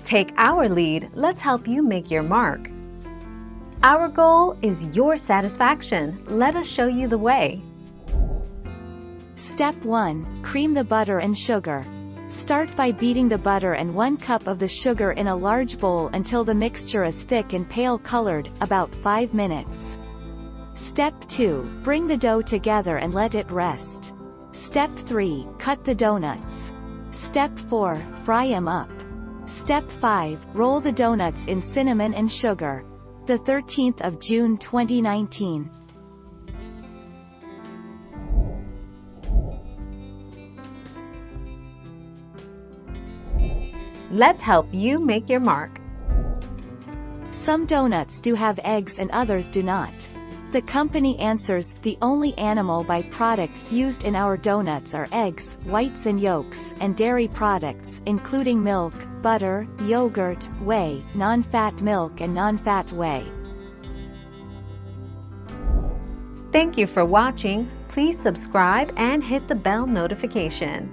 Take our lead, let's help you make your mark. Our goal is your satisfaction. Let us show you the way. Step 1. Cream the butter and sugar. Start by beating the butter and 1 cup of the sugar in a large bowl until the mixture is thick and pale colored, about 5 minutes. Step 2. Bring the dough together and let it rest. Step 3. Cut the donuts. Step 4. Fry 'em up. Step 5. Roll the donuts in cinnamon and sugar. The 13th of June 2019. Let's help you make your mark. Some donuts do have eggs and others do not. The company answers, the only animal byproducts used in our donuts are eggs, whites and yolks, and dairy products, including milk, butter, yogurt, whey, non-fat milk and non-fat whey. Thank you for watching. Please subscribe and hit the bell notification.